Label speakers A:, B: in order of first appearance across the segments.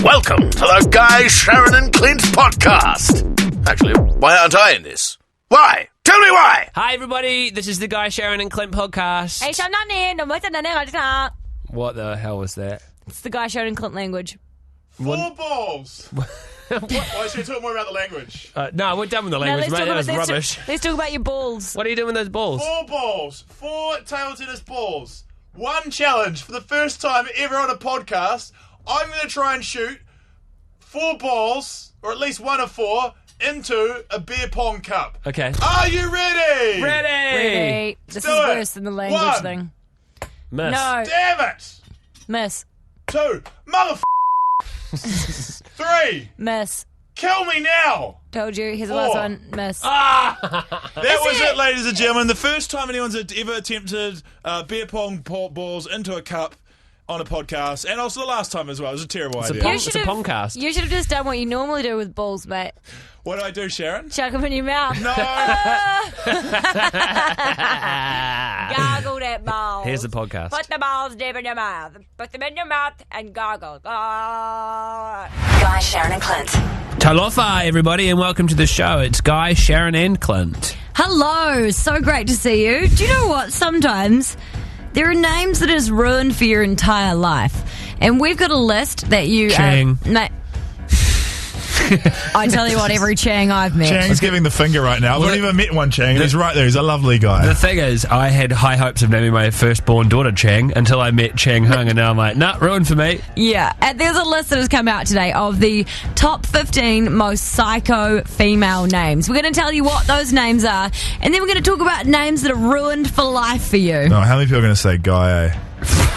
A: Welcome to the Guy, Sharyn and Clint podcast. Actually, why aren't I in this? Why? Tell me why!
B: Hi everybody, this is the Guy, Sharyn and Clint podcast. What the hell was that?
C: It's the Guy, Sharyn and Clint language.
D: Four balls! Why should we talk more about the language?
B: No, we're done with the language, mate. That was rubbish.
C: Let's talk about your balls.
B: What are you doing with those balls?
D: 4 balls. 4 table tennis balls. One challenge for the first time ever on a podcast. I'm going to try and shoot 4 balls, or at least one of 4, into a beer pong cup.
B: Okay.
D: Are you ready?
C: Ready. This is worse than the language
D: 1.
C: thing.
B: Miss.
C: No.
D: Damn it!
C: Miss.
D: 2. Mother 3.
C: Miss.
D: Kill me now!
C: Told you. Here's the
D: 4.
C: last one. Miss.
D: That was it, ladies and gentlemen. The first time anyone's ever attempted beer pong balls into a cup on a podcast, and also the last time as well. It was a terrible idea.
B: It's a pongcast.
C: You should have just done what you normally do with balls, mate.
D: What did I do, Sharyn?
C: Chuck them in your mouth.
D: No!
C: Gargle that ball.
B: Here's the podcast.
C: Put the balls deep in your mouth. Put them in your mouth and gargle.
E: Guy, Sharyn and Clint.
B: Talofa, everybody, and welcome to the show. It's Guy, Sharyn and Clint.
C: Hello. So great to see you. Do you know what? Sometimes there are names that is ruined for your entire life. And we've got a list that you...
B: Chang.
C: I tell you what, every Chang I've met.
D: Chang's giving the finger right now. I've not even met one Chang, and he's right there. He's a lovely guy.
B: The thing is, I had high hopes of naming my firstborn daughter Chang until I met Chang Hung, and now I'm like, nah, ruined for me.
C: Yeah, and there's a list that has come out today of the top 15 most psycho female names. We're going to tell you what those names are, and then we're going to talk about names that are ruined for life for you.
D: No, how many people are going to say Guy, eh?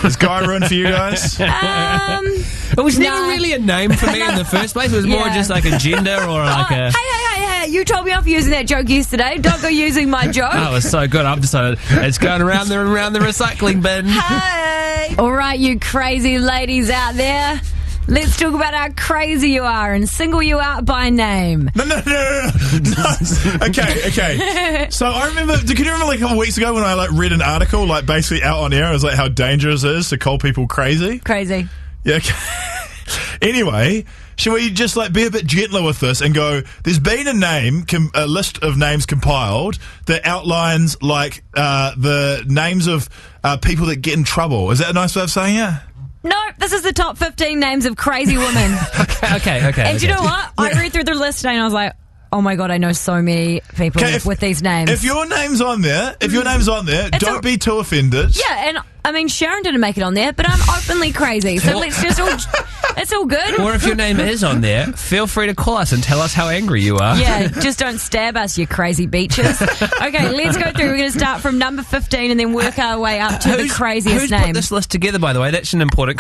D: Is Guy ruined for you guys?
B: It was never really a name for me in the first place. It was more just like a gender or like a...
C: Hey, you told me off using that joke yesterday. Don't go using my joke.
B: Oh, it was so good. I've decided it's going around there and around the recycling bin.
C: Hey! All right, you crazy ladies out there. Let's talk about how crazy you are and single you out by name.
D: No. Okay. So I remember, can you remember like a couple of weeks ago when I like read an article like basically out on air? It was like how dangerous it is to call people crazy.
C: Crazy.
D: Yeah. Okay. Anyway, should we just like be a bit gentler with this and go, there's been a list of names compiled that outlines like the names of people that get in trouble. Is that a nice way of saying it?
C: No, this is the top 15 names of crazy women.
B: Okay.
C: And you know what? I read through the list today and I was like, oh my God, I know so many people with these names.
D: If your name's on there, don't be too offended.
C: Yeah, and I mean, Sharyn didn't make it on there, but I'm openly crazy. So let's just all... It's all good.
B: Or if your name is on there, feel free to call us and tell us how angry you are.
C: Yeah, just don't stab us, you crazy beaches. Okay, let's go through. We're going to start from number 15 and then work our way up to the craziest
B: who's
C: name.
B: Put this list together, by the way? That's an important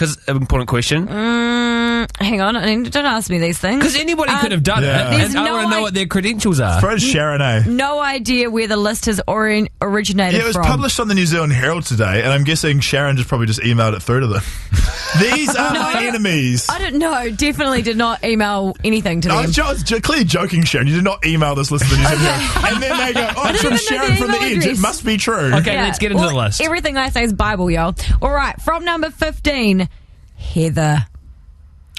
B: question.
C: Hang on, don't ask me these things.
B: Because anybody could have done it.
C: There's
B: And I want to know what their credentials are.
D: Throw Sharyn, eh?
C: No idea where the list has originated
D: Yeah, it was
C: from.
D: published on the New Zealand Herald today, and I'm guessing Sharyn just probably just emailed it through to them. These are my enemies.
C: I don't know. Definitely did not email anything to them.
D: I was clearly joking, Sharyn. You did not email this list to the New Zealand Herald. And then they go, oh, it's from
C: didn't even know
D: Sharyn
C: the
D: from the
C: email
D: Edge.
C: address.
D: It must be true.
B: Okay, let's get into the list.
C: Everything I say is Bible, y'all. All right, from number 15, Heather.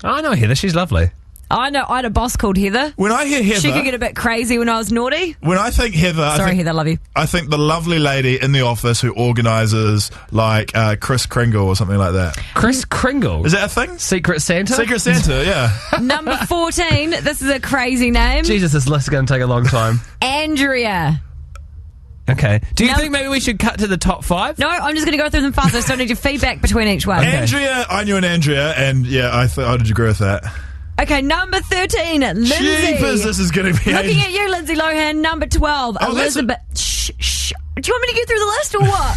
B: I know Heather. She's lovely.
C: I know. I had a boss called Heather.
D: When I hear Heather...
C: She could get a bit crazy when I was naughty.
D: When I think Heather...
C: Sorry, Heather, love you.
D: I think the lovely lady in the office who organises, like, Kris Kringle or something like that.
B: Kris Kringle?
D: Is that a thing?
B: Secret Santa?
D: Secret Santa, yeah.
C: Number 14, this is a crazy name.
B: Jesus, this list is going to take a long time.
C: Andrea.
B: Okay. Do you think maybe we should cut to the top 5?
C: No, I'm just going to go through them fast. I just don't need your feedback between each one.
D: Andrea, I knew an Andrea, and yeah, I'd agree with that.
C: Okay, number 13, Lindsay.
D: Jeepers, this is going to be...
C: Looking at you, Lindsay Lohan. Number 12, Elizabeth. Shh. Do you want me to get through the list or what?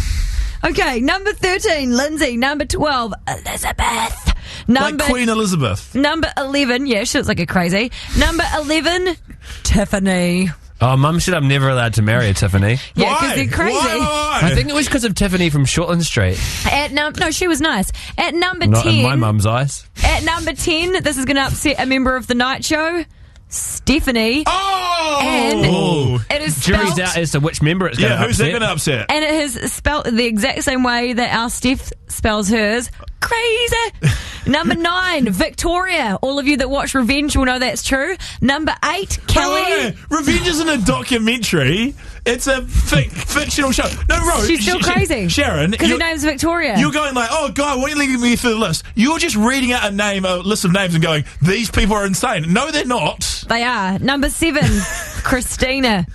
C: Okay, number 13, Lindsay. Number 12, Elizabeth.
D: Like Queen Elizabeth.
C: Number 11, yeah, she looks like a crazy. Number 11, Tiffany.
B: Oh, Mum said I'm never allowed to marry a Tiffany.
C: Yeah, because they're crazy.
D: Why?
B: I think it was because of Tiffany from Shortland Street.
C: No, she was nice. At number 10...
B: Not in my mum's eyes.
C: At number 10, this is going to upset a member of the night show, Stephanie.
D: Oh!
C: And it is spelled...
B: Jury's out as to which member it's going to upset.
D: Yeah, who's that going to upset?
C: And it is spelled the exact same way that our Steph spells hers. Crazy. Number 9, Victoria. All of you that watch Revenge will know that's true. Number 8, Kelly.
D: Wait. Revenge isn't a documentary. It's a fictional show. No, Rose.
C: She's still crazy.
D: Sharon.
C: Because her name's Victoria.
D: You're going like, oh, God, why are you leading me through the list? You're just reading out a list of names and going, these people are insane. No, they're not.
C: They are. Number 7, Christina.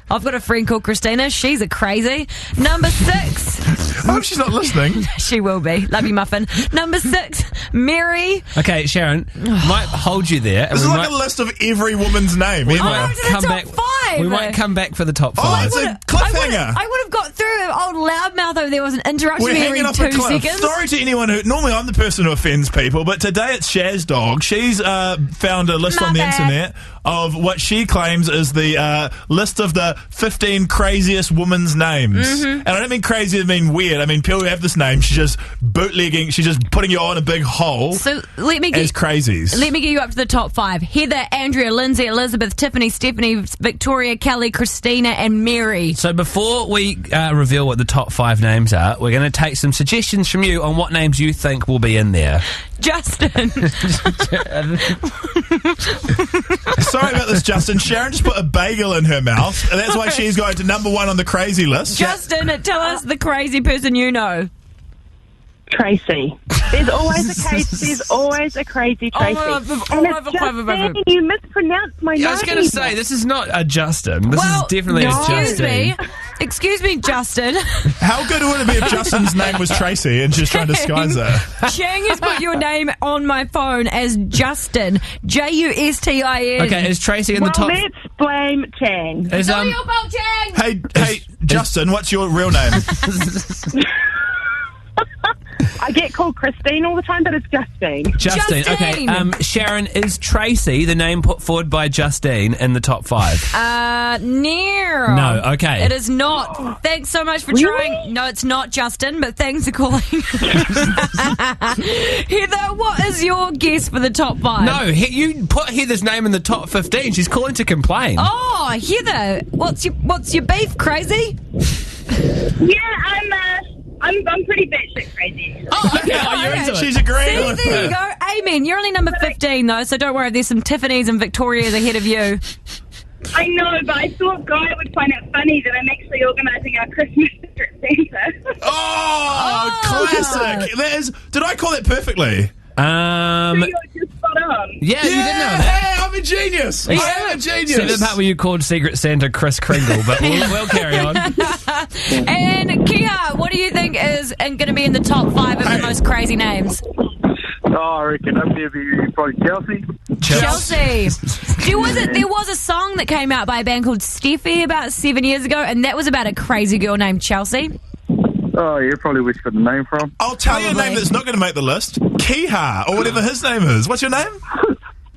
C: I've got a friend called Christina. She's a crazy. Number 6.
D: I hope she's not listening.
C: She will be. Love you, Muffin. Number 6, Mary.
B: Okay, Sharon, might hold you there.
D: This is like a list of every woman's name.
B: We
C: Oh,
B: might
C: to the
B: come
C: top
B: back.
C: 5.
B: We might come back for the top
D: Oh,
B: 5.
D: it's a cliffhanger.
C: I would have got through an old loudmouth over there. Was an interruption
D: We're
C: me
D: hanging
C: every
D: off a
C: 2
D: cliff.
C: seconds.
D: Sorry to anyone who... Normally I'm the person who offends people, but today it's Shaz Dog. She's found a list
C: My
D: on the
C: bad.
D: internet of what she claims is the list of the 15 craziest women's names.
C: Mm-hmm.
D: And I don't mean crazy, I mean weird. I mean people who have this name, she's just bootlegging, she's just putting you on a big hole
C: So let me
D: as
C: get
D: crazies.
C: Let me get you up to the top 5. Heather, Andrea, Lindsay, Elizabeth, Tiffany, Stephanie, Victoria, Kelly, Christina, and Mary.
B: So before we reveal what the top 5 names are, we're going to take some suggestions from you on what names you think will be in there.
C: Justin.
D: Sorry about this, Justin. Sharon just put a bagel in her mouth, and that's why she's going to number 1 on the crazy list.
C: Justin, tell us the crazy person you know.
F: Tracy. There's always a case. There's always a crazy Tracy. Justine, you mispronounced my name.
B: I was going to say, this is not a Justin. This is definitely a Justine.
C: Excuse me, Justin.
D: How good would it be if Justin's name was Tracy and she's trying to disguise it?
C: Chang has put your name on my phone as Justin. Justin.
B: Okay, is Tracy in the
F: Well,
B: top?
F: let's blame Chang.
B: Is,
C: Not your fault, Chang.
D: Hey, Justin, what's your real name?
F: I get called Christine all the time, but it's Justine.
B: Justine. Okay, Sharon, is Tracy the name put forward by Justine in the top 5?
C: Near.
B: No, okay.
C: It is not. Thanks so much for
F: Really?
C: trying. No, it's not Justin, but thanks for calling. Heather, what is your guess for the top 5?
B: No, you put Heather's name in the top 15. She's calling to complain.
C: Oh, Heather, what's your beef, crazy?
G: Yeah, I'm pretty batshit crazy.
C: Oh, okay.
B: you're into it.
D: She's agreeing
C: See,
D: with
C: there you
D: her.
C: go. Amen. You're only number 15, though, so don't worry. There's some Tiffany's and Victoria's ahead of you.
G: I know, but I thought Guy would find it funny that I'm actually organising our Christmas at Santa.
D: Oh, classic. That is, did I call it perfectly?
G: You're just spot on.
B: Yeah, you didn't know that.
D: Hey, I'm a genius. I am a genius.
B: See the part where you called Secret Santa Kris Kringle, but we'll carry on.
C: And Kia, what do you think is going to be in the top 5 of the most crazy names?
H: Oh, I reckon that'd be probably Chelsea.
C: Chelsea. There was a song that came out by a band called Steffi about 7 years ago, and that was about a crazy girl named Chelsea.
H: Oh, yeah, probably where she got the name from.
D: I'll tell you a
C: Probably.
D: name that's not going to make the list. Kiha, or whatever his name is. What's your name?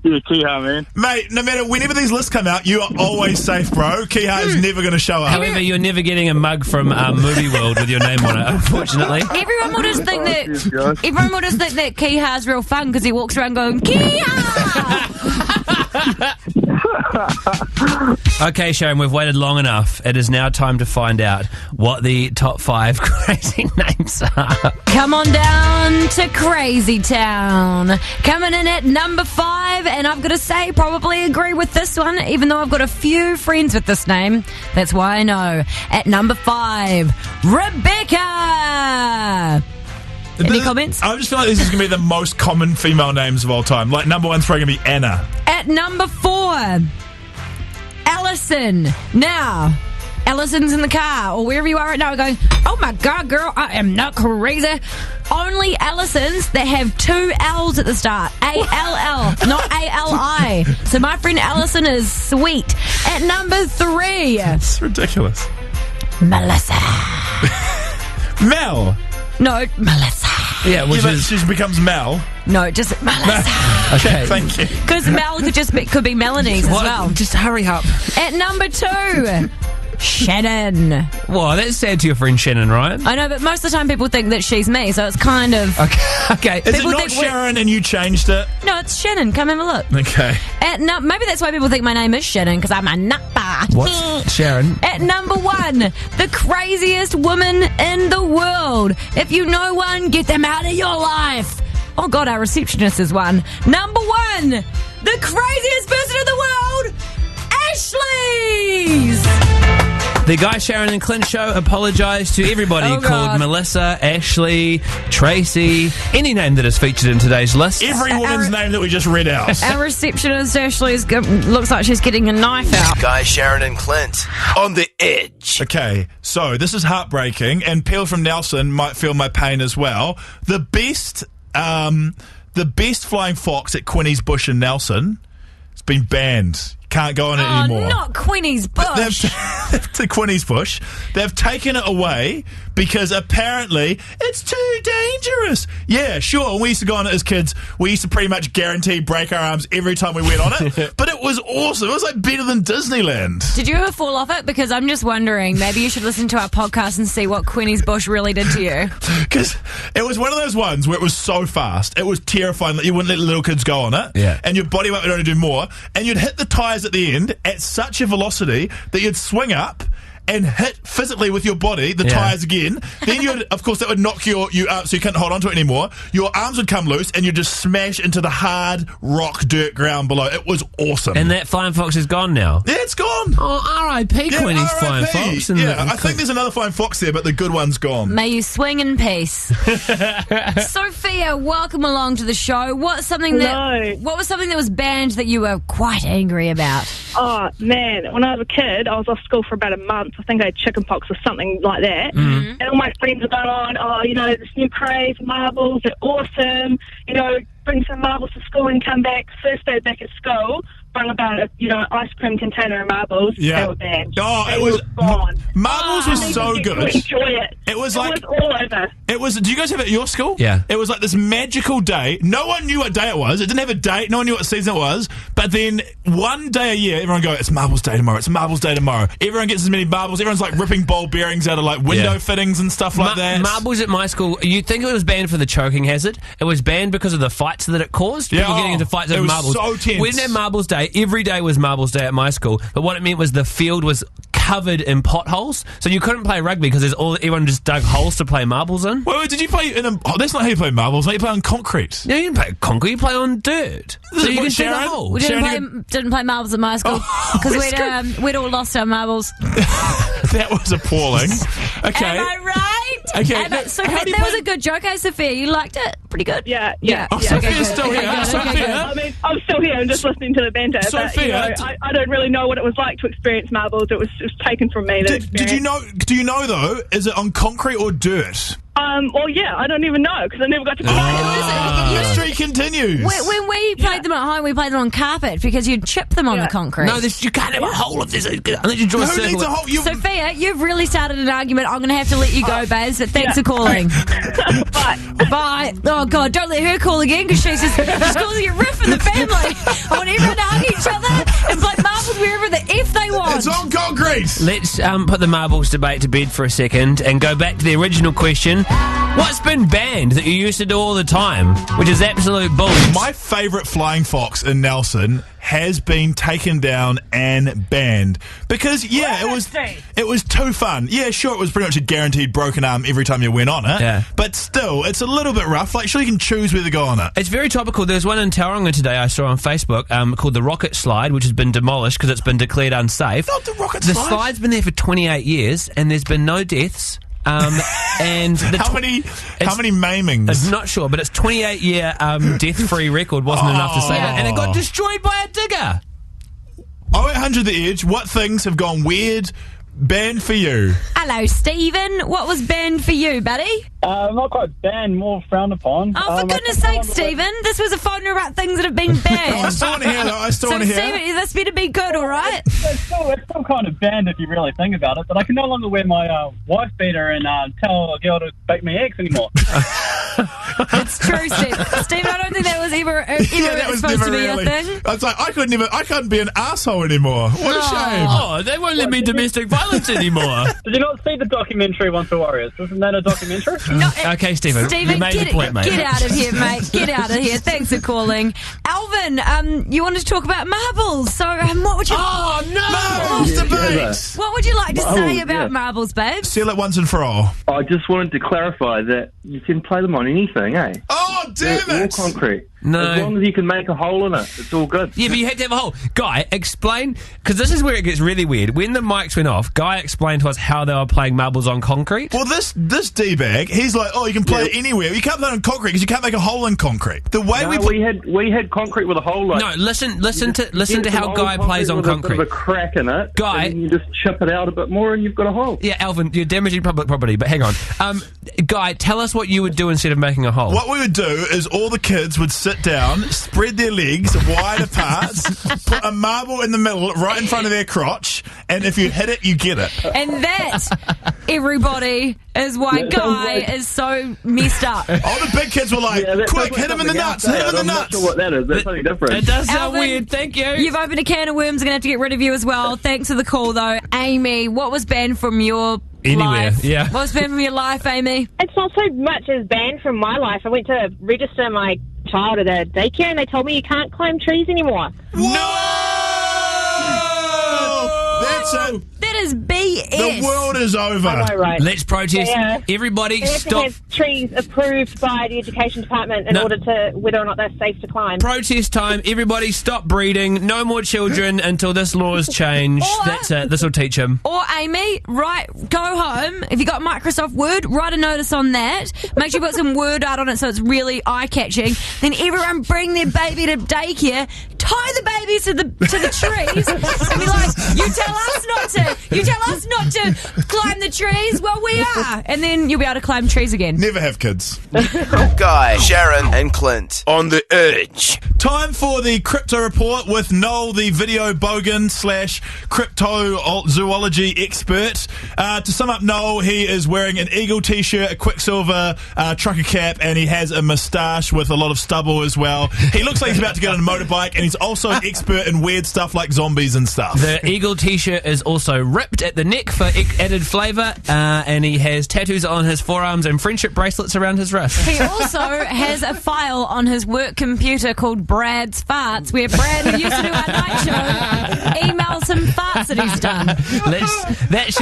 H: Yeah, Kiha, man.
D: Mate, no matter whenever these lists come out, you are always safe, bro. Kiha is never going to show up.
B: However, you're never getting a mug from Movie World with your name on it, unfortunately.
C: Everyone will just think
H: cheers, guys.
C: that Kiha's real fun because he walks around going, Kiha!
B: Okay, Sharon, we've waited long enough. It is now time to find out what the top 5 crazy names are.
C: Come on down to Crazy Town. Coming in at number 5, and I've got to say, probably agree with this one, even though I've got a few friends with this name. That's why I know. At number 5, Rebecca. Any comments?
D: I just feel like this is going to be the most common female names of all time. Like, number 1's probably going to be Anna.
C: At number 4, Allison. Now, Allison's in the car or wherever you are right now going, oh my God, girl, I am not crazy. Only Allisons that have 2 L's at the start. A-L-L, not A-L-I. So my friend Allison is sweet. At number 3,
D: It's ridiculous.
C: Melissa.
D: Mel.
C: No, Melissa.
B: Yeah, which
D: Yeah, but
B: is...
D: she becomes Mel.
C: No, just Melissa.
B: Okay.
D: Thank you.
C: Because Mel could be Melanie's as
B: What?
C: well.
B: Just hurry up.
C: At number 2, Shannon.
B: Well, that's sad to your friend Shannon, right?
C: I know, but most of the time people think that she's me, so it's kind of...
B: Okay.
D: Is it
C: People
D: not
C: think we're-
D: Sharon and you changed it?
C: No, it's Shannon. Come have a look.
D: Okay.
C: Maybe that's why people think my name is Shannon, because I'm a nutbar.
B: What's Sharon?
C: At number 1, the craziest woman in the world. If you know one, get them out of your life. Oh, God, our receptionist is one. Number 1, the craziest person in the world, Ashley's.
B: The Guy, Sharyn and Clint show apologise to everybody called Melissa, Ashley, Tracy, any name that is featured in today's list.
D: Every woman's name that we just read out.
C: Our receptionist, Ashley, looks like she's getting a knife out.
A: Guy, Sharyn and Clint on the edge.
D: Okay, so this is heartbreaking, and Peel from Nelson might feel my pain as well. The best flying fox at Quinny's Bush in Nelson has been banned. Can't go on it anymore.
C: Oh, not Quinny's Bush.
D: To Quinny's Bush. They've taken it away because apparently it's too dangerous. Yeah, sure. When we used to go on it as kids, we used to pretty much guarantee break our arms every time we went on it. But it was awesome. It was like better than Disneyland.
C: Did you ever fall off it? Because I'm just wondering, maybe you should listen to our podcast and see what Quinny's Bush really did to you.
D: Because it was one of those ones where it was so fast. It was terrifying that you wouldn't let little kids go on it.
B: Yeah.
D: And your body weight would only do more. And you'd hit the tyres at the end at such a velocity that you'd swing up and hit physically with your body the tyres again. Then you'd, of course, that would knock you up so you couldn't hold on to it anymore. Your arms would come loose and you'd just smash into the hard rock dirt ground below. It was awesome.
B: And that flying fox is gone now.
D: Yeah, it's gone.
B: Oh, R.I.P. Quinny's flying fox.
D: I think there's another flying fox there, but the good one's gone.
C: May you swing in peace. Sophia, welcome along to the show. What was something that was banned that you were quite angry about?
F: Oh, man. When I was a kid, I was off school for about a month. I think I had chickenpox or something like that.
B: Mm-hmm.
F: And all my friends were going on, this new craze, marbles, they're awesome. Bring some marbles to school and come back. First day back at school, bring about an ice cream container of marbles.
D: Yeah.
F: They were banned.
D: Oh,
F: They
D: it was
F: were gone.
D: Marbles was so
F: I
D: good.
F: didn't enjoy it.
D: It was
F: all over.
D: It was. Do you guys have it at your school?
B: Yeah.
D: It was like this magical day. No one knew what day it was. It didn't have a date. No one knew what season it was. But then one day a year, everyone go, "It's Marbles Day tomorrow. It's Marbles Day tomorrow." Everyone gets as many marbles. Everyone's like ripping ball bearings out of like window fittings and stuff like that.
B: Marbles at my school. You think it was banned for the choking hazard? It was banned because of the fights that it caused. People getting into fights over marbles.
D: It was so tense.
B: We didn't have Marbles Day. Every day was Marbles Day at my school. But what it meant was the field was covered in potholes, so you couldn't play rugby because everyone just dug holes to play marbles in.
D: Wait, did you play in a... Oh, that's not how you play marbles. You play on concrete.
B: No, you didn't play concrete. You play on dirt. So you can dig a hole.
C: We didn't play marbles at my school because we'd all lost our marbles.
D: That was appalling. Okay.
C: Am I right?
D: Okay.
C: So that was a good joke, Sophia. You liked it? Pretty good.
F: Yeah.
D: Oh, Sophia's still here. Sophia.
F: I mean, I'm still here. I'm just listening to the banter.
D: Sophia,
F: but, I don't really know what it was like to experience marbles. It was taken from me.
D: Did you know? Do you know though? Is it on concrete or dirt?
F: Well, yeah, I don't even know because I never got to play it.
D: History continues.
C: When we played them at home, we played them on carpet because you'd chip them on the concrete.
B: No, you can't have a hole of this unless you draw a circle.
D: Who needs a hole?
C: Sophia, you've really started an argument. I'm going to have to let you go, Baz, but thanks for calling. Bye. Oh, God, don't let her call again because she's causing a riff in the family. I want everyone to hug each other and play marbles wherever the F they want.
D: It's on concrete.
B: Let's put the marbles debate to bed for a second and go back to the original question. What's been banned that you used to do all the time, which is absolute bullshit?
D: My favourite flying fox in Nelson has been taken down and banned because it was too fun. Yeah, sure, it was pretty much a guaranteed broken arm every time you went on it.
B: Yeah.
D: But still, it's a little bit rough. Like, sure, you can choose where to go on it.
B: It's very topical. There's one in Tauranga today I saw on Facebook called the Rocket Slide, which has been demolished because it's been declared unsafe.
D: Not the Rocket Slide.
B: The slide's been there for 28 years and there's been no deaths. And
D: how many maimings?
B: I'm not sure, but its 28-year death-free record wasn't enough to say that, and it got destroyed by a digger.
D: 0800 The Edge. What things have gone weird? Banned for you.
C: Hello, Stephen. What was banned for you, buddy?
I: Not quite banned, more frowned upon.
C: Oh, for goodness sake, Stephen. This was a phone about things that have been banned.
D: I still want to hear, though. I still want to hear.
C: Stephen, this better be good, all right?
I: It's still kind of banned if you really think about it, but I can no longer wear my wife beater and tell a girl to bake me eggs anymore.
C: It's true, Stephen, I don't think that was ever supposed to be a thing.
D: I was like, I couldn't be an asshole anymore. What a shame.
B: Oh, they won't let me domestic violence anymore.
I: Did you not see the documentary Once Were Warriors? Wasn't that a documentary?
C: No,
B: okay, Stephen, you made the point, mate.
C: Get out of here, mate. Get out of here. Thanks for calling. Alvin, you wanted to talk about marbles. So what would you...
B: Oh, no!
D: Marbles debate!
C: What would you like to say about marbles, babe?
D: Seal it once and for all.
J: I just wanted to clarify that you can play them on anything, eh?
D: Oh! Oh, damn
H: They're all
D: it!
H: concrete.
B: No.
H: As long as you can make a hole in it, it's all good.
B: Yeah, but you had to have a hole. Guy, explain, because this is where it gets really weird. When the mics went off, Guy explained to us how they were playing marbles on concrete.
D: Well, this D-bag, he's like, oh, you can play it anywhere. You can't play it on concrete because you can't make a hole in concrete. The way
H: we had concrete with a hole. Like,
B: No, listen to how Guy plays on
H: with
B: concrete.
H: A bit of a crack in it.
B: Guy,
H: and then you just chip it out a bit more, and you've got a hole.
B: Yeah, Alvin, you're damaging public property. But hang on, Guy, tell us what you would do instead of making a hole.
D: What we would do is all the kids would sit down, spread their legs wide apart, put a marble in the middle, right in front of their crotch, and if you hit it, you get it.
C: And that, everybody, is why Guy is so messed up.
D: All the big kids were like, quick, hit him in the nuts, hit him in the nuts.
H: I'm not sure what that is. That's something different.
B: It does sound
C: Alvin,
B: weird, thank you.
C: You've opened a can of worms. I'm going to have to get rid of you as well. Thanks for the call, though. Amy, what was banned from your
B: Anywhere,
C: life?
B: yeah.
C: What was banned from your life, Amy?
J: It's not so much as banned from my life. I went to register my child at a daycare and they told me you can't climb trees anymore.
D: Whoa! That's it.
C: That is BS.
D: The world is over.
J: I know, right?
B: Let's protest.
J: Yeah.
B: Everybody
J: They have to
B: stop.
J: have trees approved by the education department in order to whether or not they're safe to climb.
B: Protest time. Everybody stop breeding. No more children until this law is changed.
C: Or-
B: That's it. This will teach them.
C: Or Amy, go home. If you got Microsoft Word, write a notice on that. Make sure you put some word art on it so it's really eye-catching. Then everyone bring their baby to daycare, tie the babies to the trees, and be like, you tell us not to. You tell us not to climb the trees. Well, we are. And then you'll be able to climb trees again.
D: Never have kids.
A: Guy, Sharyn, and Clint on the edge.
D: Time for the crypto report with Noel, the video bogan / cryptozoology expert. To sum up Noel, he is wearing an eagle t-shirt, a Quicksilver trucker cap, and he has a moustache with a lot of stubble as well. He looks like he's about to get on a motorbike, and he's also an expert in weird stuff like zombies and stuff.
B: The eagle t-shirt is also ripped at the neck for added flavour, and he has tattoos on his forearms and friendship bracelets around his wrists.
C: He also has a file on his work computer called Brad's Farts, where Brad, who used to do our night show, emails him farts that he's done.
B: That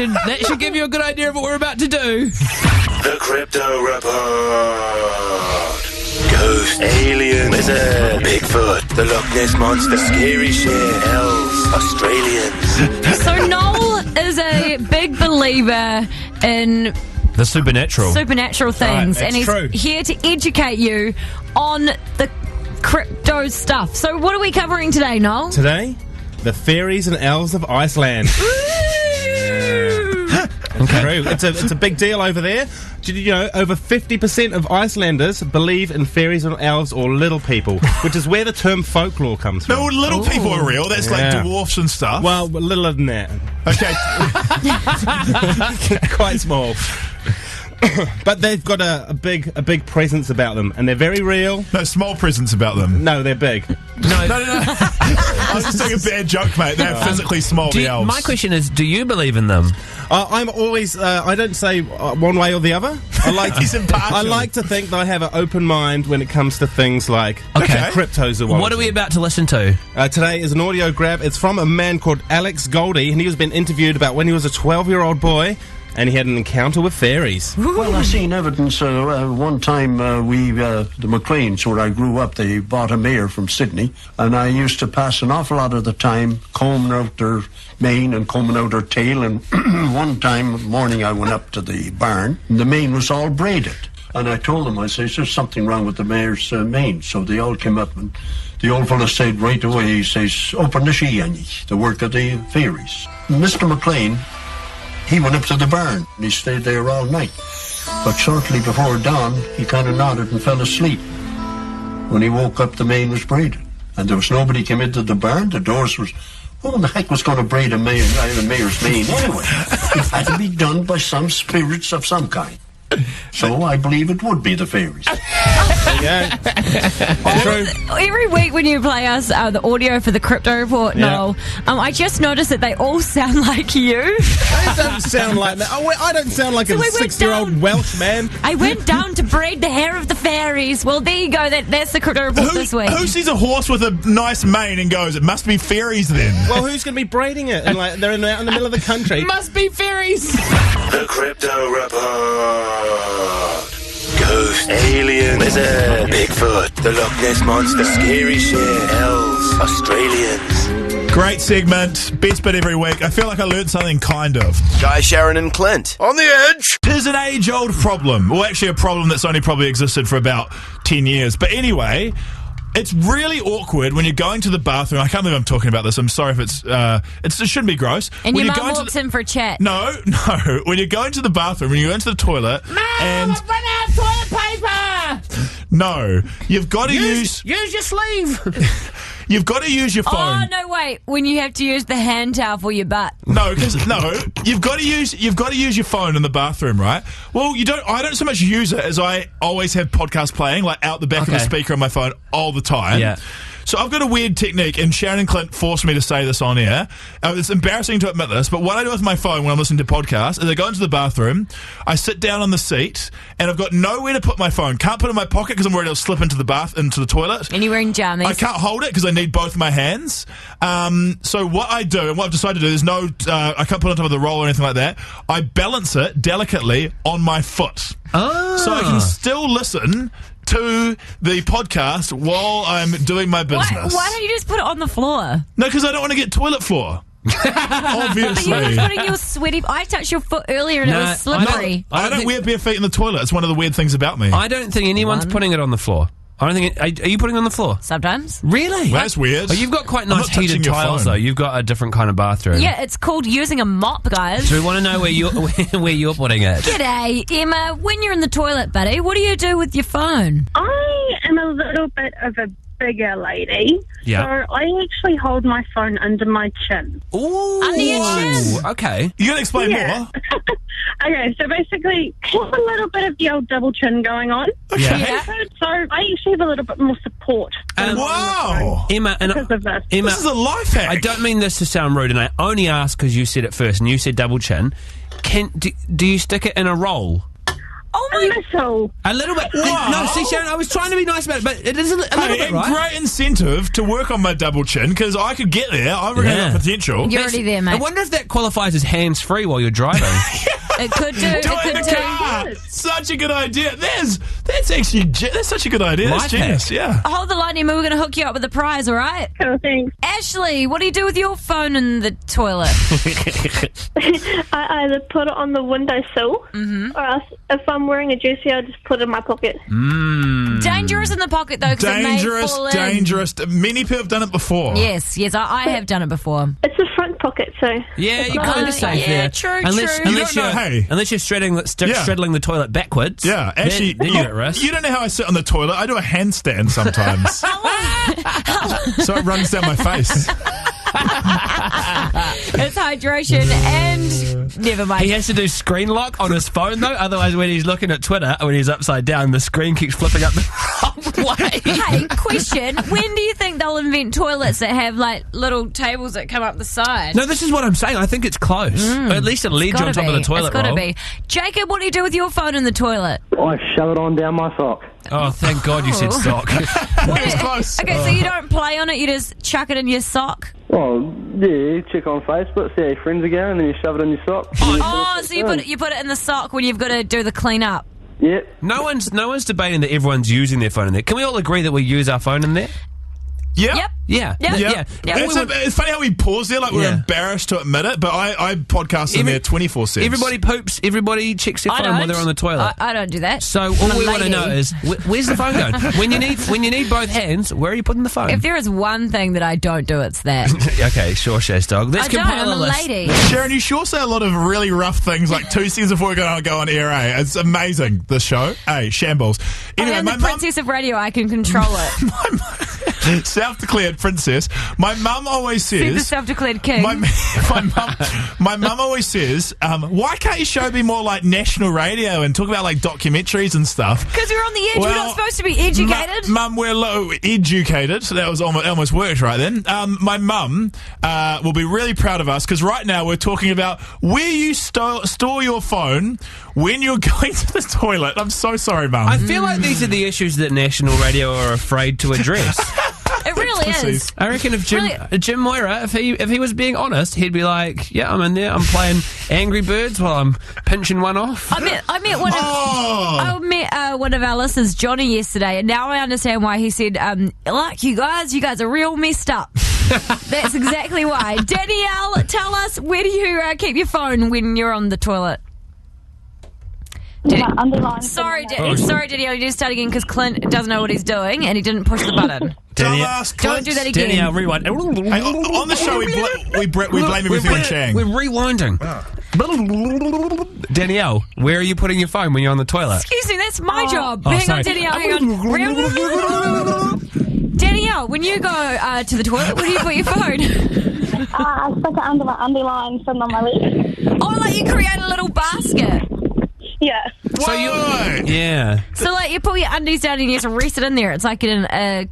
B: should give you a good idea of what we're about to do.
A: The Crypto Report. Ghost, alien, wizard, Bigfoot, the Loch Ness Monster, scary shit, elves, Australians.
C: So Noel is a big believer in
B: The supernatural.
C: things,
D: Right,
C: and he's
D: true.
C: here to educate you on the crypto stuff. So what are we covering today, Noel?
K: Today, the fairies and elves of Iceland. True. It's a big deal over there. Did you know over 50% of Icelanders believe in fairies and elves or little people, which is where the term folklore comes from.
D: No, little people are real. That's like
K: Yeah.
D: dwarfs and stuff.
K: Well, littler than that.
D: Okay.
K: Quite small. But they've got a big presence about them, and they're very real.
D: No, small presence about them.
K: No, they're big.
B: No.
D: I was just doing a bad joke, mate. They're physically small, the elves.
B: My question is, do you believe in them?
K: I'm always. I don't say one way or the other. I like.
D: He's impartial.
K: I like to think that I have an open mind when it comes to things like
B: Okay.
K: cryptozoology.
B: What are we about to listen to?
K: Today is an audio grab. It's from a man called Alex Goldie, and he was being interviewed about when he was a 12-year-old boy, and he had an encounter with fairies.
L: Well, I seen evidence. One time, the McLeans, where I grew up, they bought a mare from Sydney, and I used to pass an awful lot of the time combing out their mane and combing out their tail. And one time morning, I went up to the barn, and the mane was all braided. And I told them, I says, there's something wrong with the mare's mane. So they all came up, and the old fellow said right away, he says, open the she, Annie, the work of the fairies. Mr. McLean, he went up to the barn, and he stayed there all night. But shortly before dawn, he kind of nodded and fell asleep. When he woke up, the mane was braided. And there was nobody came into the barn. The doors was... Who in the heck was going to braid a mare's mane anyway? It had to be done by some spirits of some kind. So I believe it would be the fairies.
C: Every week when you play us the audio for the crypto report, Noel, I just noticed that they all sound like you.
K: They don't sound like that. I don't sound like a 6-year-old Welsh man.
C: I went down to braid the hair of the fairies. Well, there you go. That's the crypto report this week.
D: Who sees a horse with a nice mane and goes, it must be fairies then?
K: Well, who's going to be braiding it? And they're out in the middle of the country.
B: Must be fairies.
A: The Crypto Report.
M: ghost, alien, lizard, Bigfoot, the Loch Ness Monster, scary shit, elves, Australians.
D: Great segment. Best bit every week. I feel like I learned something, kind of.
A: Guy, Sharyn and Clint. On the edge.
D: Tis an age-old problem. Well, actually a problem that's only probably existed for about 10 years. But anyway, it's really awkward when you're going to the bathroom. I can't believe I'm talking about this. I'm sorry if it shouldn't be gross.
C: And
D: when
C: your
D: you're
C: mum
D: going
C: walks in for a chat.
D: No. When you're going to the bathroom, when you go into the toilet, and
B: I've run out of toilet paper!
D: no, you've got to
B: Use your sleeve!
D: You've got to use your phone.
C: Oh, no, wait. When you have to use the hand towel for your butt.
D: No, you've got to use your phone in the bathroom, right? Well, I don't so much use it as I always have podcasts playing, like out the back of the speaker on my phone all the time.
B: Yeah.
D: So I've got a weird technique, and Sharyn and Clint forced me to say this on air. It's embarrassing to admit this, but what I do with my phone when I'm listening to podcasts is I go into the bathroom, I sit down on the seat, and I've got nowhere to put my phone. Can't put it in my pocket because I'm worried it'll slip into the toilet.
C: And you're wearing jammies.
D: I can't hold it because I need both my hands. So what I do, and what I've decided to do, there's no, I can't put it on top of the roll or anything like that. I balance it delicately on my foot. So I can still listen to the podcast while I'm doing my business.
C: Why don't you just put it on the floor?
D: No, because I don't want to get toilet floor. Obviously.
C: But you're putting your sweaty... I touched your foot earlier and it was slippery.
D: I don't wear bare feet in the toilet. It's one of the weird things about me.
B: I don't think anyone's putting it on the floor. I don't think... Are you putting it on the floor?
C: Sometimes.
B: Really?
D: Well, that's weird.
B: Oh, you've got quite nice heated tiles, though. You've got a different kind of bathroom.
C: Yeah, it's called using a mop, guys.
B: So we want to know where you're putting it.
C: G'day, Emma. When you're in the toilet, buddy, what do you do with your phone?
G: I am a little bit of a bigger lady.
B: Yeah.
G: So I actually hold my phone under my chin.
B: Ooh.
C: Under your chin?
B: Okay.
D: You gotta explain more.
G: Okay, so basically, I have a little bit of the old double chin going on.
B: Yeah.
G: So I actually have a little bit more support.
D: Wow.
B: Emma,
G: Because of this.
B: Emma,
D: This is a life hack.
B: I don't mean this to sound rude, and I only asked because you said it first, and you said double chin. Do you stick it in a roll?
C: Oh my...
G: Missile.
B: A little bit. No, see, Sharyn, I was trying to be nice about it, but it is a little bit, right?
D: Great incentive to work on my double chin because I could get there. I reckon I have potential.
C: You're already there, mate.
B: I wonder if that qualifies as hands-free while you're driving.
C: It could do. It
D: Do it in
C: could
D: the car. Such a good idea. That's such a good idea. That's
B: Life
D: genius.
B: hack.
D: Yeah.
C: Hold the line, Emma. We're going to hook you up with a prize, all right?
G: Cool, thanks.
C: Ashley, what do you do with your phone in the toilet?
N: I either put it on the windowsill, or else if I'm wearing a jersey, I just put it in my pocket.
C: Dangerous in the pocket, though, because it may fall in.
D: Dangerous. Many people have done it before.
C: Yes, I have done it before.
N: It's a front pocket, so...
B: Yeah, you're kind of safe
C: yeah,
B: there.
C: true.
B: Unless you're straddling the toilet backwards.
D: Yeah, actually,
B: then you're at risk.
D: You don't know how I sit on the toilet. I do a handstand sometimes. So it runs down my face.
C: It's hydration and never mind.
B: He has to do screen lock on his phone, though. Otherwise, when he's looking at Twitter, when he's upside down, the screen keeps flipping up the wrong way.
C: Hey, question. When do you think they'll invent toilets that have, like, little tables that come up the side?
B: No, this is what I'm saying. I think it's close. Or at least a ledge on top of the toilet roll.
C: It's got to be. Jacob, what do you do with your phone in the toilet?
H: I shove it on down my sock.
B: Oh, thank God you said sock.
D: It was close.
C: Okay, so you don't play on it, you just chuck it in your sock?
H: Well, yeah, you check on Facebook, see how your friends are going, and then you shove it in your sock.
C: Oh, so you put it in the sock when you've got to do the clean up?
H: Yep.
B: No one's debating that everyone's using their phone in there. Can we all agree that we use our phone in there?
D: Yep.
B: Yeah.
D: It's funny how we pause there, like we're embarrassed to admit it, but I podcast in there 24/7.
B: Everybody poops, everybody checks their phone while they're on the toilet.
C: I don't do that.
B: So all we want to know is, where's the phone going? When you need both hands, where are you putting the phone?
C: If there is one thing that I don't do, it's that.
B: Okay, sure, Shash Dog. Let's compile
C: I'm a lady.
D: Sharyn, you sure say a lot of really rough things like 2 seconds before we're going to go on air, eh? It's amazing, this show. Hey, shambles. Anyway,
C: I am the princess of radio. I can control it.
D: Self-declared princess. My mum always says...
C: See the self-declared king.
D: My mum always says, why can't your show be more like national radio and talk about like documentaries and stuff?
C: Because we're on the edge. We're not supposed to be educated.
D: Mum, we're low educated. So that was almost worked right then. My mum will be really proud of us because right now we're talking about where you store your phone when you're going to the toilet. I'm so sorry, Mum.
B: I feel like these are the issues that national radio are afraid to address.
C: It really is.
B: I reckon if Jim Moira, if he was being honest, he'd be like, "Yeah, I'm in there. I'm playing Angry Birds while I'm pinching one off."
C: I met one of our listeners, Johnny, yesterday, and now I understand why he said, "Like you guys are real messed up." That's exactly why. Danielle, tell us, where do you keep your phone when you're on the toilet? Sorry, Danielle, you need to start again because Clint doesn't know what he's doing and he didn't push the button. Don't do that again.
B: Danielle, rewind.
D: Hey, on the show, we blame everything on Chang.
B: We're rewinding. Danielle, where are you putting your phone when you're on the toilet?
C: Excuse me, that's my job. Hang on, Danielle, hang on. Danielle, when you go to the toilet, where do you put your phone?
N: I stick it under my underline sitting on my leg.
C: Oh, like you create a little basket.
N: Yeah.
B: So yeah.
C: So like you put your undies down and you just rest it in there. It's like in a...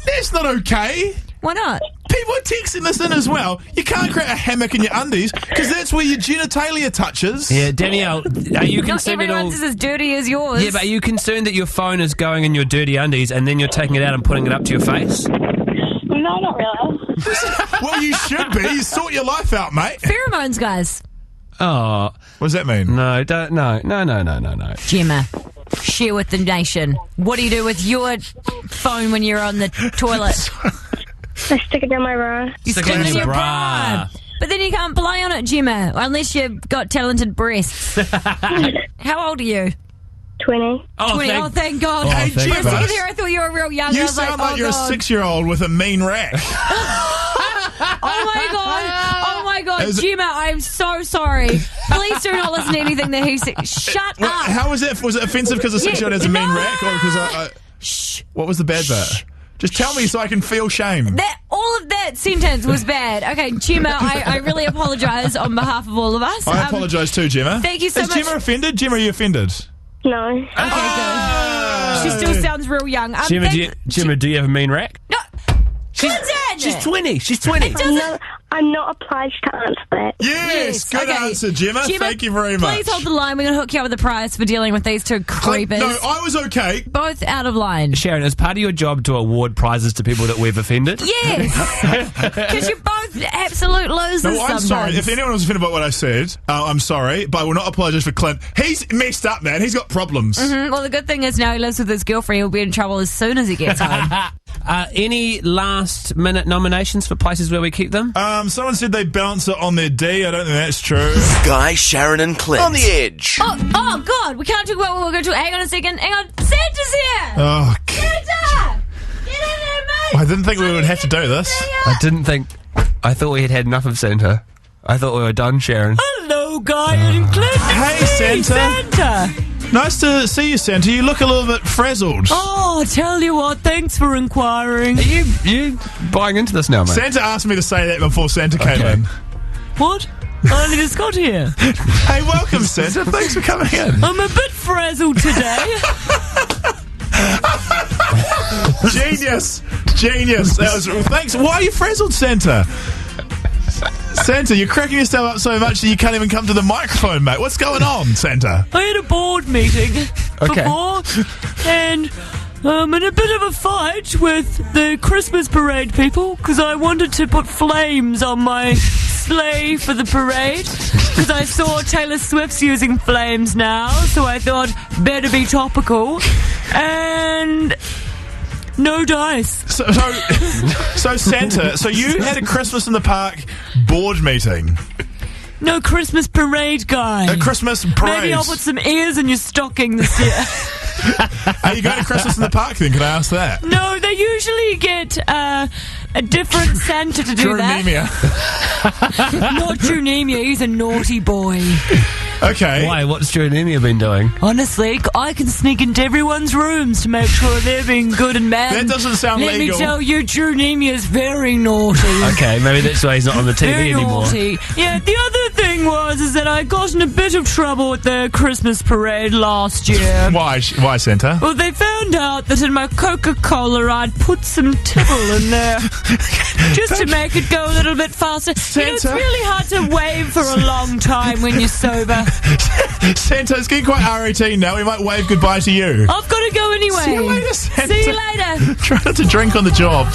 D: That's not okay.
C: Why not?
D: People are texting this in as well. You can't create a hammock in your undies because that's where your genitalia touches.
B: Yeah, Danielle, are you concerned
C: Not everyone's as dirty as yours.
B: Yeah, but are you concerned that your phone is going in your dirty undies and then you're taking it out and putting it up to your face?
N: No, not really.
D: Well, you should be. You sort your life out, mate.
C: Pheromones, guys.
B: Oh.
D: What does that mean?
B: No.
C: Gemma, share with the nation. What do you do with your phone when you're on the toilet?
N: I stick it down my bra.
C: You stick it in your bra. But then you can't play on it, Gemma, unless you've got talented breasts. How old are you?
N: 20.
C: Oh, 20. Thank God.
D: Hey,
C: For a
D: Gemma.
C: second there, I thought you were real young.
D: You
C: I was
D: sound
C: like
D: like you're
C: God.
D: a 6-year-old with a mean rack.
C: Oh my God, Gemma, I am so sorry. Please do not listen to anything that he said. Shut up.
D: How was it? Was it offensive because a 6-year-old has a mean rack, or because
C: Shh.
D: What was the bad bit? Just tell me so I can feel shame.
C: All of that sentence was bad. Okay, Gemma, I really apologise on behalf of all of us.
D: I apologise too, Gemma.
C: Thank you so much.
D: Is Gemma offended? Gemma, are you offended?
N: No.
C: Okay, good. She still sounds real young.
B: Gemma, do you have a mean rack?
C: No.
B: She's 20. She's 20.
N: I'm not obliged to answer that.
D: Yes, good answer, Gemma. Thank you very much.
C: Please hold the line. We're going to hook you up with a prize for dealing with these two creepers.
D: No, I was okay.
C: Both out of line.
B: Sharyn, is part of your job to award prizes to people that we've offended?
C: Yes. Because you're both absolute losers
D: No, I'm
C: sometimes.
D: sorry. If anyone was offended by what I said, I'm sorry, but I will not apologise for Clint. He's messed up, man. He's got problems.
C: Mm-hmm. Well, the good thing is now he lives with his girlfriend. He'll be in trouble as soon as he gets home.
B: Any last-minute nominations for places where we keep them?
D: Someone said they bounce it on their D. I don't think that's true.
A: Guy, Sharyn and Clint. On the edge.
C: Oh, God. We can't talk about what we're going to do. Hang on a second. Hang on. Santa's here.
D: Oh,
C: Santa! Get in there, mate.
D: I didn't think we would have to do this.
B: I thought we had enough of Santa. I thought we were done, Sharyn.
C: Hello, Guy and Clint.
D: Hey,
C: Santa.
D: Nice to see you, Santa. You look a little bit frazzled.
C: Oh, tell you what, thanks for inquiring.
B: Are you buying into this now, mate?
D: Santa asked me to say that before Santa came in.
C: What? I only just got here.
D: Hey, welcome, Santa. Thanks for coming in.
C: I'm a bit frazzled today.
D: Genius. Thanks. Why are you frazzled, Santa? Santa, you're cracking yourself up so much that you can't even come to the microphone, mate. What's going on, Santa?
C: I had a board meeting before, and I'm in a bit of a fight with the Christmas parade people because I wanted to put flames on my sleigh for the parade because I saw Taylor Swift's using flames now, so I thought better be topical. And no dice.
D: So Santa, so you had a Christmas in the Park board meeting.
C: No Christmas parade, Guy.
D: A Christmas parade.
C: Maybe I'll put some ears in your stocking this year.
D: Are you going to Christmas in the Park then? Can I ask that?
C: No, they usually get a different Santa to do that. Not Junemia, he's a naughty boy.
D: Okay.
B: Why? What's Junemia been doing?
C: Honestly, I can sneak into everyone's rooms to make sure they're being good and bad.
D: That doesn't sound
C: legal. Let me tell you, Junemia is very naughty.
B: Okay, maybe that's why he's not on the TV
C: very
B: anymore.
C: Naughty. Yeah, the other thing is that I got in a bit of trouble at the Christmas parade last year.
D: Why, Santa?
C: Well, they found out that in my Coca-Cola I'd put some Tibble in there just to make it go a little bit faster. You know, it's really hard to wave for a long time when you're sober.
D: Santa, it's getting quite R18 now. We might wave goodbye to you.
C: I've got to go anyway.
D: See you later, Santa.
C: See you later.
D: Try not to drink on the job.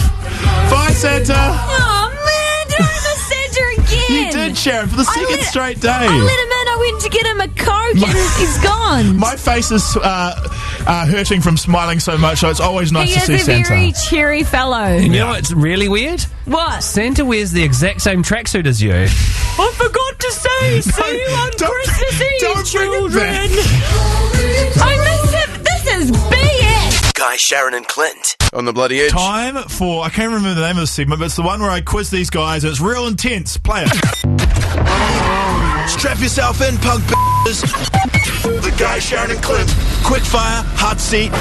D: Bye, Santa.
C: Oh, man, did I miss Santa again?
D: You did, Sharyn, for the second straight day.
C: I let him in. I went to get him a Coke and he's gone.
D: My face is hurting from smiling so much, so it's always nice to see Santa.
C: He is a very cheery fellow.
B: You know what's really weird?
C: What?
B: Santa wears the exact same tracksuit as you.
C: I forgot to say, see you on Christmas Eve,
D: don't
C: children. I miss him. This is BS.
M: Guy, Sharyn and Clint. On the bloody edge.
D: Time for, I can't remember the name of the segment, but it's the one where I quiz these guys and it's real intense. Play it.
A: Strap yourself in, punk b****s. The Guy, Sharyn and Clint. Quickfire, hot seat,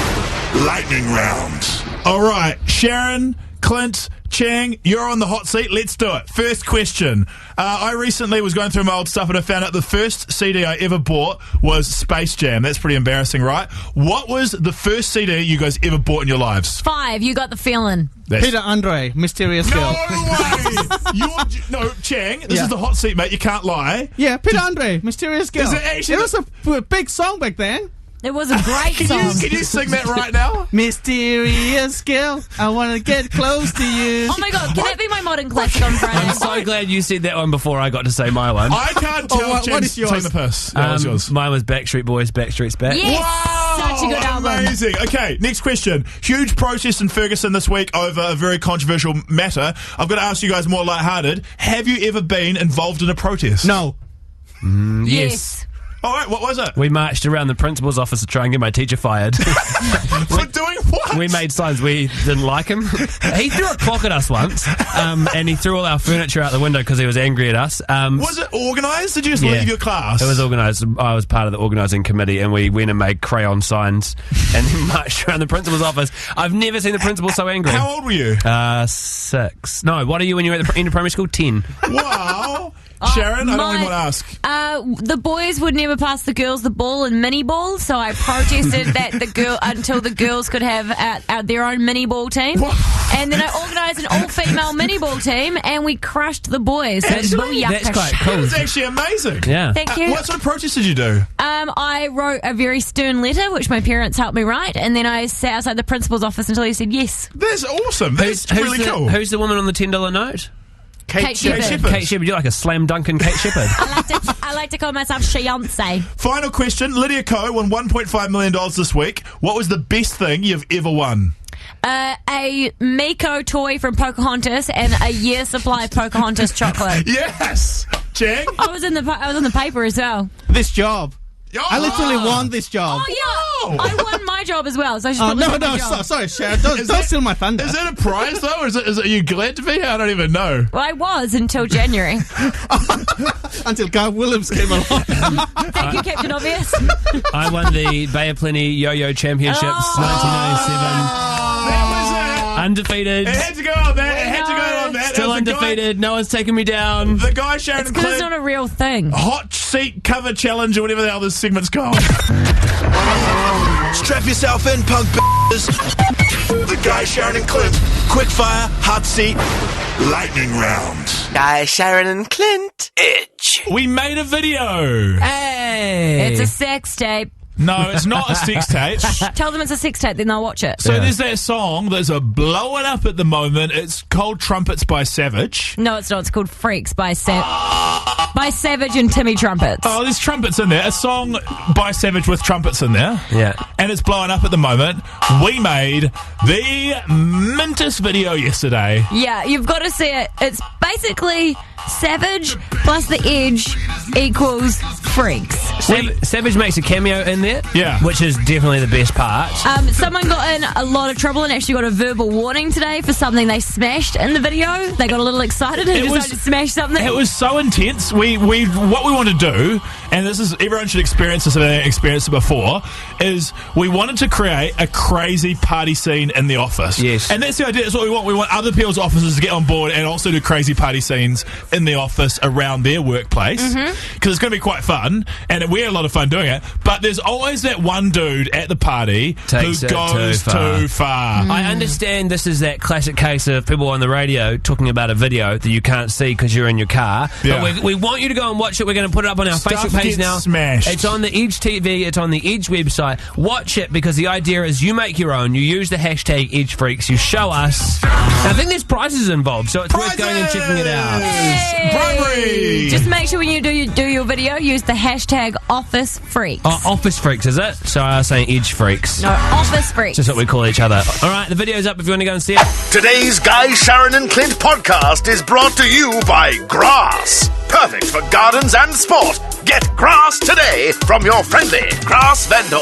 A: lightning round.
D: All right, Sharyn, Clint, Chang, you're on the hot seat. Let's do it. First question. I recently was going through my old stuff and I found out the first CD I ever bought was Space Jam. That's pretty embarrassing, right? What was the first CD you guys ever bought in your lives?
C: 5. You got the feeling.
O: Peter Andre, Mysterious Girl.
D: No way! No, Chang, this is the hot seat, mate. You can't lie.
O: Yeah, Peter Andre, Mysterious Girl.
D: Is it actually?
O: It was a big song back then.
C: It was a great song.
D: Can you sing that right now?
O: Mysterious girl, I want to get close to you.
C: Oh my God, can that be my modern classic on Friday?
B: I'm so glad you said that one before I got to say my one.
D: I can't tell.
O: What is yours?
D: Take the piss. What was yours?
B: Mine was Backstreet Boys, Backstreet's Back.
C: Yes,
D: Wow,
C: such a good album.
D: Amazing. Okay, next question. Huge protest in Ferguson this week over a very controversial matter. I've got to ask you guys more lighthearted. Have you ever been involved in a protest?
O: No.
C: Yes.
D: All right, what was it?
B: We marched around the principal's office to try and get my teacher fired.
D: For doing what?
B: We made signs. We didn't like him. He threw a clock at us once, and he threw all our furniture out the window because he was angry at us.
D: Was it organised? Did you just leave your class?
B: It was organised. I was part of the organising committee, and we went and made crayon signs and then marched around the principal's office. I've never seen the principal so angry.
D: How old were you?
B: 6. No, what are you when you were at the end of primary school? 10.
D: Wow. Sharyn, I don't even want to ask.
C: The boys would never pass the girls the ball in mini ball, so I protested that until the girls could have their own mini ball team.
D: What?
C: And then I organised an all-female mini ball team, and we crushed the boys. So
B: That's quite cool.
D: That's actually amazing.
B: Yeah.
C: Thank you.
D: What sort of protest did you do?
C: I wrote a very stern letter, which my parents helped me write, and then I sat outside the principal's office until he said yes.
D: That's awesome. That's really cool.
B: Who's the woman on the $10 note?
C: Kate Shepherd.
B: Kate Shepherd, you're like a slam dunking Kate Shepherd.
C: I like to call myself Beyonce.
D: Final question. Lydia Ko won $1.5 million this week. What was the best thing you've ever won?
C: A Miko toy from Pocahontas and a year's supply of Pocahontas chocolate.
D: Yes! Chang?
C: I was in the paper as well.
O: This job. I literally won this job.
C: Oh, yeah. I won my job as well. So I should
O: sorry, Sharyn. Don't steal my thunder.
D: Is that a prize, though? Or is it, are you glad to be? I don't even know.
C: Well, I was until January.
O: Until Guy Williams came along.
C: Thank you, Captain Obvious.
B: I won the Bay of Plenty Yo-Yo Championships 1997. Undefeated.
D: It had to go on that. It had to go on that.
B: Still undefeated. No one's taking me down.
D: The Guy, Sharyn,
C: It's because it's not a real thing.
D: Hot seat cover challenge or whatever the hell this segment's called.
A: Strap yourself in, punk b****s. The Guy, Sharyn and Clint. Quickfire, hot seat, lightning round.
M: Guy, Sharyn and Clint. Edge.
D: We made a video.
B: Hey.
C: It's a sex tape.
D: No, it's not a sex tape.
C: Tell them it's a sex tape, then they'll watch it.
D: So there's that song that's blowing up at the moment. It's called Trumpets by Savage.
C: No, it's not. It's called Freaks by Savage and Timmy Trumpets.
D: Oh, there's trumpets in there. A song by Savage with trumpets in there.
B: Yeah.
D: And it's blowing up at the moment. We made the Mintus video yesterday.
C: Yeah, you've got to see it. It's basically Savage plus The Edge equals Freaks.
B: Savage makes a cameo in there. there.
D: Yeah.
B: Which is definitely the best part.
C: Someone got in a lot of trouble and actually got a verbal warning today for something they smashed in the video. They got a little excited and decided to smash something.
D: It was so intense. What we want to do, and this is everyone should experience this if they haven't experienced it before, is we wanted to create a crazy party scene in the office.
B: Yes.
D: And that's the idea. That's what we want. We want other people's offices to get on board and also do crazy party scenes in the office around their workplace. Because it's going to be quite fun, and we had a lot of fun doing it. But there's always that one dude at the party
B: Takes
D: who
B: it
D: goes too far.
B: I understand this is that classic case of people on the radio talking about a video that you can't see because you're in your car.
D: Yeah.
B: But we want you to go and watch it. We're going to put it up on our
D: Stuff
B: Facebook page
D: gets
B: now.
D: smashed.
B: It's on the Edge TV. It's on the Edge website. Watch it because the idea is you make your own. You use the hashtag EdgeFreaks. You show us. And I think there's prizes involved, so it's worth going and checking it out.
D: Bribery!
C: Just make sure when you do your video, use the hashtag #OfficeFreaks.
B: Oh, Office Freaks, is it? So I was saying Edge Freaks.
C: No, Office Freaks.
B: Just what we call each other. All right, the video's up if you want to go and see it.
A: Today's Guy, Sharyn and Clint podcast is brought to you by Grass. Perfect for gardens and sport. Get Grass today from your friendly Grass vendor.